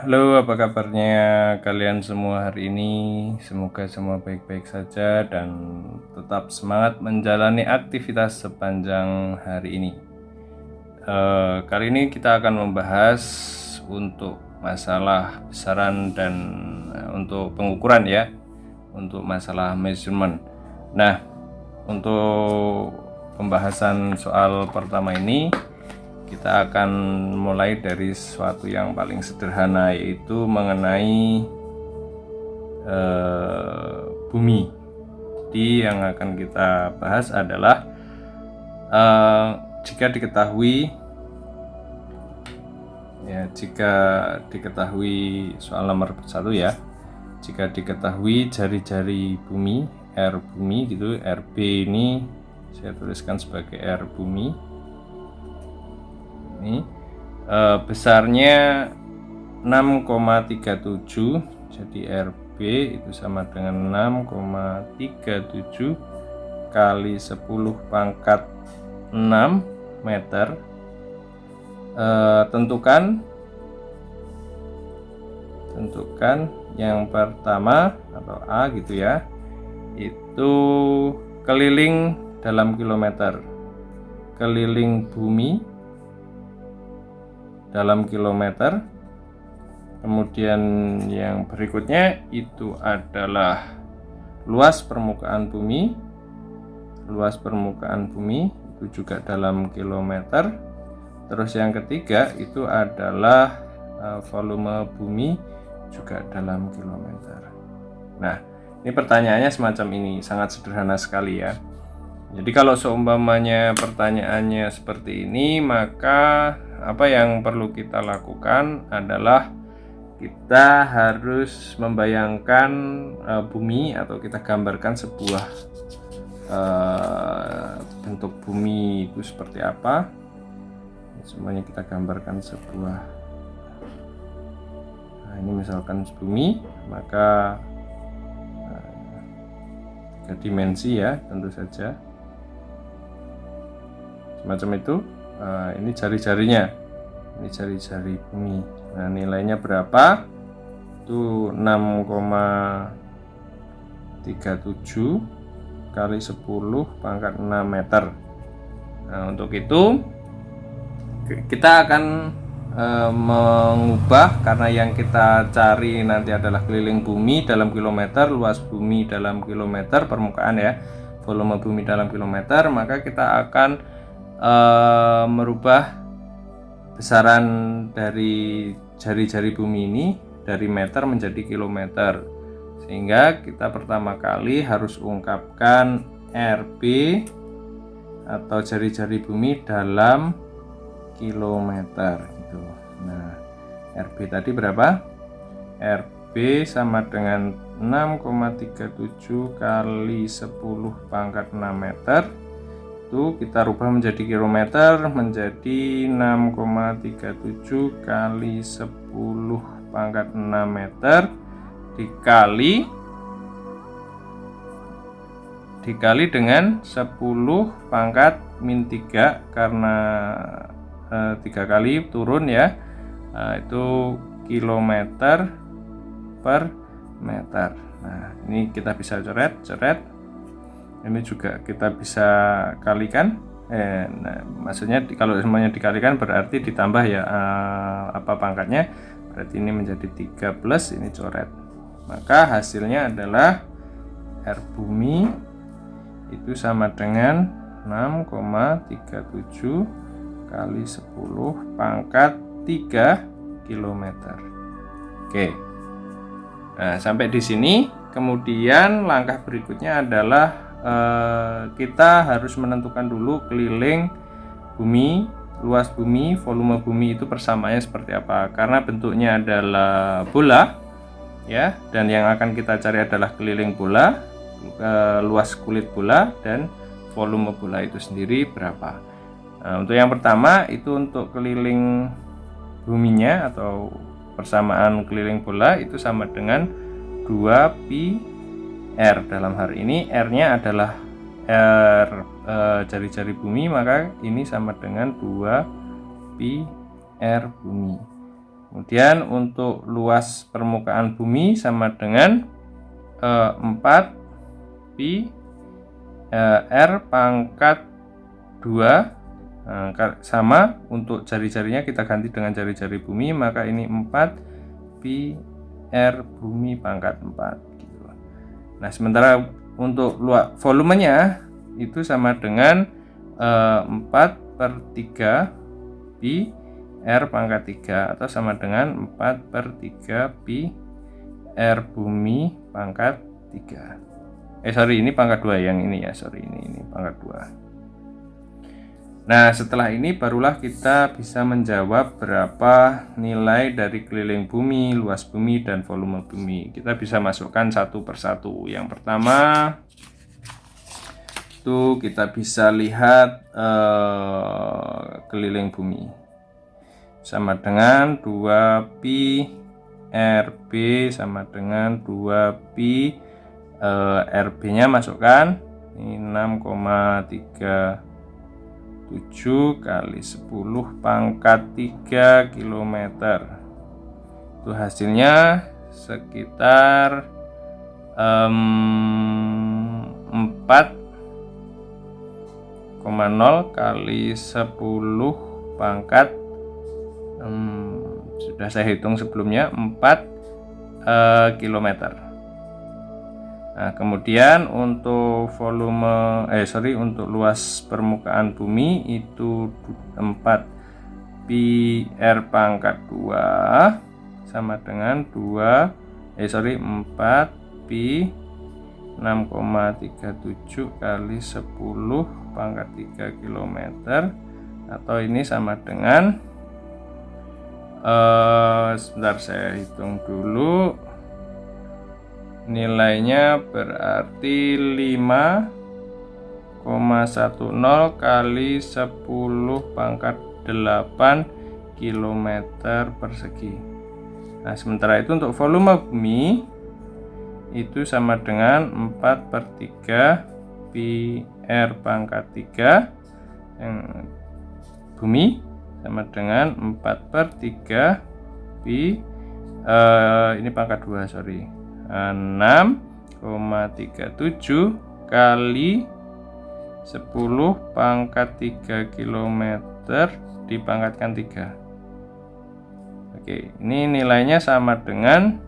Halo, apa kabarnya kalian semua hari ini? Semoga semua baik-baik saja dan tetap semangat menjalani aktivitas sepanjang hari ini. Kali ini kita akan membahas untuk masalah besaran dan untuk pengukuran ya, untuk masalah measurement. Nah, untuk pembahasan soal pertama ini kita akan mulai dari sesuatu yang paling sederhana, yaitu mengenai bumi. Jadi yang akan kita bahas adalah jika diketahui soal nomor 1 ya, jika diketahui jari-jari bumi, R bumi gitu, RB ini saya tuliskan sebagai R bumi. Ini besarnya 6,37, jadi RB itu sama dengan 6,37 kali 10 pangkat 6 meter. Tentukan yang pertama atau A gitu ya, itu keliling dalam kilometer, keliling bumi dalam kilometer. Kemudian yang berikutnya itu adalah luas permukaan bumi. Luas permukaan bumi itu juga dalam kilometer. Terus yang ketiga itu adalah volume bumi, juga dalam kilometer. Nah, ini pertanyaannya semacam ini, sangat sederhana sekali ya. Jadi kalau seumpamanya pertanyaannya seperti ini, maka apa yang perlu kita lakukan adalah kita harus membayangkan bumi, atau kita gambarkan sebuah bentuk bumi itu seperti apa. Semuanya kita gambarkan sebuah, nah ini misalkan bumi, maka 3 dimensi ya, tentu saja semacam itu. Ini jari-jarinya, ini jari-jari bumi. Nah, nilainya berapa? Itu 6,37 kali 10 pangkat 6 meter. Nah, untuk itu kita akan mengubah, karena yang kita cari nanti adalah keliling bumi dalam kilometer, luas bumi dalam kilometer, permukaan ya, volume bumi dalam kilometer, maka kita akan merubah besaran dari jari-jari bumi ini dari meter menjadi kilometer, sehingga kita pertama kali harus ungkapkan RB atau jari-jari bumi dalam kilometer gitu. Nah, RB tadi berapa? RB sama dengan 6,37 kali 10 pangkat 6 meter. Itu kita rubah menjadi kilometer, menjadi 6,37 kali 10 pangkat 6 meter dikali dengan 10 pangkat min 3, karena 3 kali turun ya, itu kilometer per meter. Nah, ini kita bisa coret. Ini juga kita bisa kalikan. Nah, maksudnya kalau semuanya dikalikan berarti ditambah ya apa pangkatnya. Berarti ini menjadi 3 plus ini coret. Maka hasilnya adalah R bumi itu sama dengan 6,37 kali 10 pangkat 3 kilometer. Oke. Nah, sampai di sini. Kemudian langkah berikutnya adalah kita harus menentukan dulu keliling bumi, luas bumi, volume bumi itu persamaannya seperti apa. Karena bentuknya adalah bola ya, dan yang akan kita cari adalah keliling bola, luas kulit bola, dan volume bola itu sendiri berapa. Nah, untuk yang pertama itu untuk keliling buminya atau persamaan keliling bola itu sama dengan 2 pi R. Dalam hal ini R-nya adalah R jari-jari bumi, maka ini sama dengan 2 pi R bumi. Kemudian untuk luas permukaan bumi sama dengan 4 pi R pangkat 2. Nah, sama untuk jari-jarinya kita ganti dengan jari-jari bumi, maka ini 4 pi R bumi pangkat 4 gitu. Nah, sementara untuk volumenya itu sama dengan 4/3 pi R pangkat 3 atau sama dengan 4/3 pi R bumi pangkat 3. Ini pangkat 2 yang ini ya, ini pangkat 2. Nah, setelah ini barulah kita bisa menjawab berapa nilai dari keliling bumi, luas bumi, dan volume bumi. Kita bisa masukkan satu persatu. Yang pertama itu kita bisa lihat keliling bumi sama dengan 2 pi RB sama dengan 2 pi RB nya masukkan ini 6,37 kali 10 pangkat 3 km. Itu hasilnya sekitar 4,0 kali 10 pangkat sudah saya hitung sebelumnya 4 km. Nah, kemudian untuk untuk luas permukaan bumi itu 4 pi R pangkat 2 sama dengan 4 pi 6,37 kali 10 pangkat 3 km, atau ini sama dengan sebentar saya hitung dulu, nilainya berarti 5,10 kali 10 pangkat 8 km persegi. Nah, sementara itu untuk volume bumi itu sama dengan 4/3 pi R pangkat 3 yang bumi sama dengan 4/3 pi ini pangkat 2 6,37 kali 10 pangkat 3 km dipangkatkan 3. Oke, ini nilainya sama dengan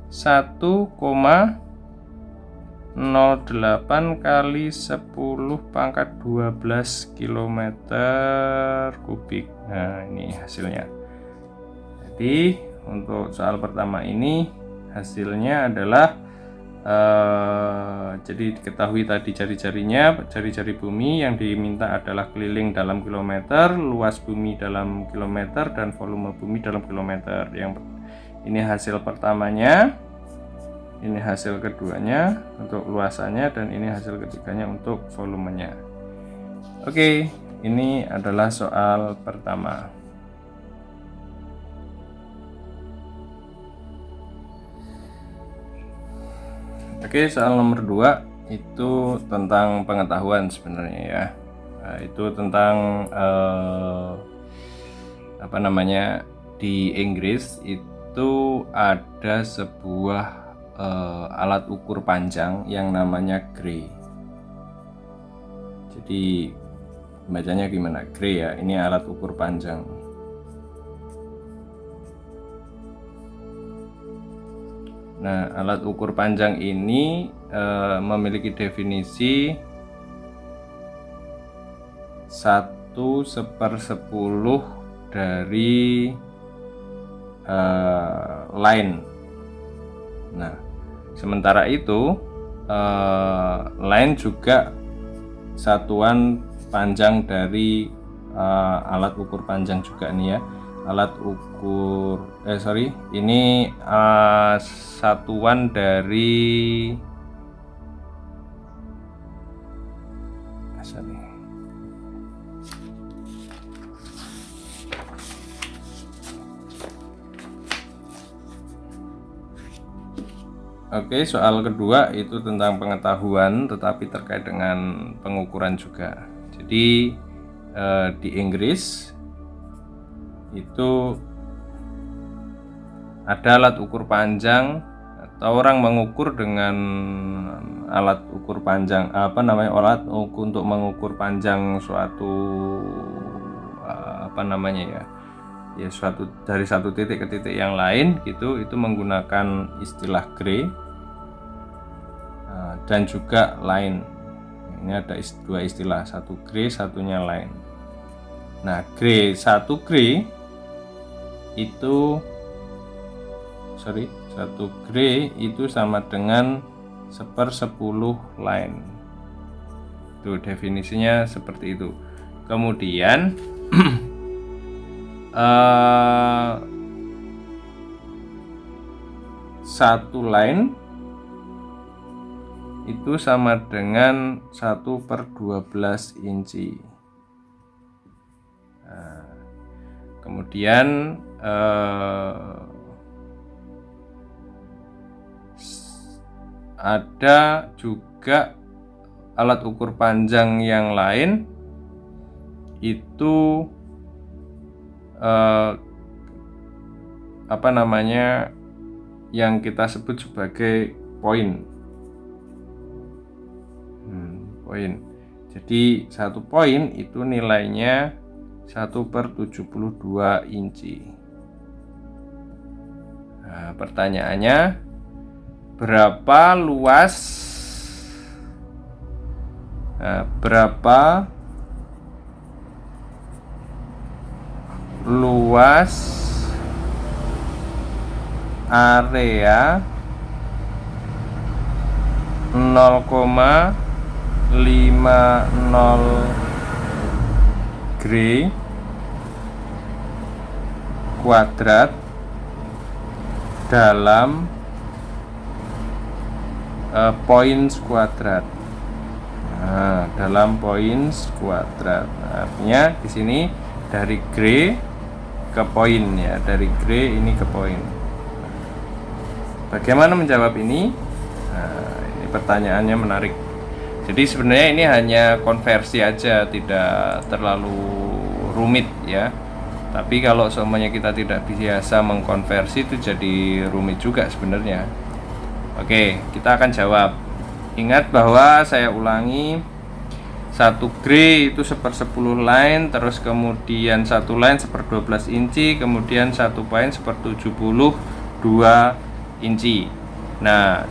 1,08 kali 10 pangkat 12 km kubik. Nah, ini hasilnya. Jadi untuk soal pertama ini hasilnya adalah jadi diketahui tadi jari-jari bumi yang diminta adalah keliling dalam kilometer, luas bumi dalam kilometer, dan volume bumi dalam kilometer. Ini hasil pertamanya, ini hasil keduanya untuk luasannya, dan ini hasil ketiganya untuk volumenya. Oke, ini adalah soal pertama. Oke, soal nomor 2 itu tentang pengetahuan sebenarnya ya. Nah, itu tentang di Inggris itu ada sebuah alat ukur panjang yang namanya Gray. Jadi bacanya gimana? Gray ya, ini alat ukur panjang. Nah, alat ukur panjang ini memiliki definisi 1/10 dari line. Nah, sementara itu line juga satuan panjang dari alat ukur panjang juga nih ya. Alat ukur ini satuan dari Oke, soal kedua itu tentang pengetahuan tetapi terkait dengan pengukuran juga. Jadi di Inggris itu ada alat ukur panjang atau orang mengukur dengan alat ukur panjang, alat untuk mengukur panjang suatu suatu dari satu titik ke titik yang lain gitu, itu menggunakan istilah gray dan juga line. Ini ada dua istilah, satu gray, satunya line. Nah, satu gray itu sama dengan 1/10 line. Itu definisinya seperti itu. Kemudian satu line itu sama dengan 1/12 inci. Nah, kemudian ada juga alat ukur panjang yang lain, itu yang kita sebut sebagai poin. Jadi satu poin itu nilainya 1/72 inci. Nah, pertanyaannya, berapa luas area 0,50 gray kuadrat dalam points kuadrat. Nah, dalam points kuadrat. Artinya di sini dari gray ke poin ya, dari gray ini ke poin. Bagaimana menjawab ini? Nah, ini pertanyaannya menarik. Jadi sebenarnya ini hanya konversi aja, tidak terlalu rumit ya. Tapi kalau semuanya kita tidak biasa mengkonversi, itu jadi rumit juga sebenarnya. Oke, kita akan jawab. Ingat bahwa saya ulangi, satu gray itu 1/10 line, terus kemudian satu line 1/12 inci, kemudian satu poin 1/72 inci. Nah,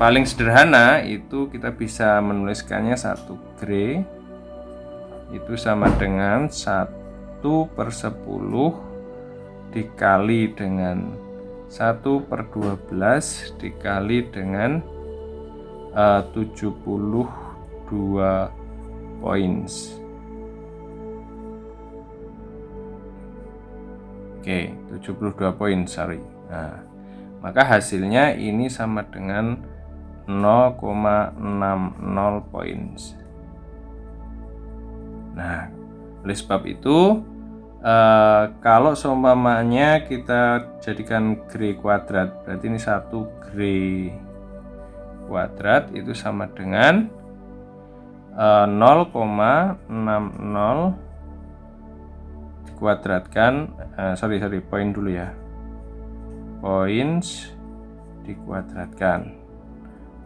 paling sederhana itu kita bisa menuliskannya satu gray itu sama dengan 1/10 dikali dengan 1/12 dikali dengan 72 points. Oke, 72 poin, sorry. Nah, maka hasilnya ini sama dengan 0,60 points. Nah, oleh sebab itu kalau seumpamanya kita jadikan gray kuadrat, berarti ini satu gray kuadrat itu sama dengan 0,60 dikuadratkan, poin dulu ya, points dikuadratkan,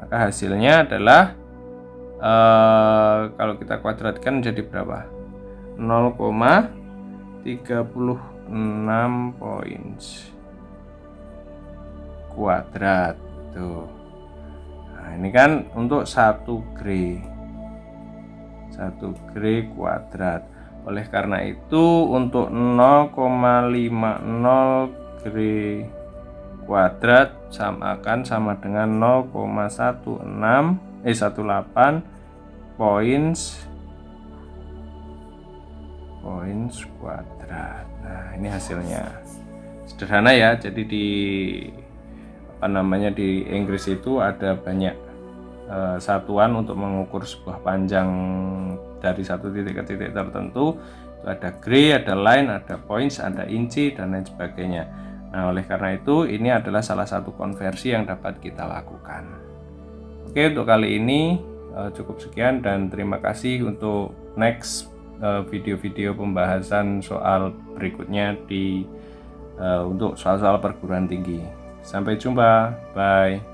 maka hasilnya adalah kalau kita kuadratkan jadi berapa? 0,36 points kuadrat tuh. Nah, ini kan untuk satu gray kuadrat. Oleh karena itu untuk 0,50 gray kuadrat sama dengan 0,18 points kuadrat. Nah, ini hasilnya. Sederhana ya. Jadi di Inggris itu ada banyak satuan untuk mengukur sebuah panjang dari satu titik ke titik tertentu. Itu ada gray, ada line, ada points, ada inci, dan lain sebagainya. Nah, oleh karena itu ini adalah salah satu konversi yang dapat kita lakukan. Oke, untuk kali ini cukup sekian, dan terima kasih. Untuk next video-video pembahasan soal berikutnya di untuk soal-soal perguruan tinggi. Sampai jumpa, bye.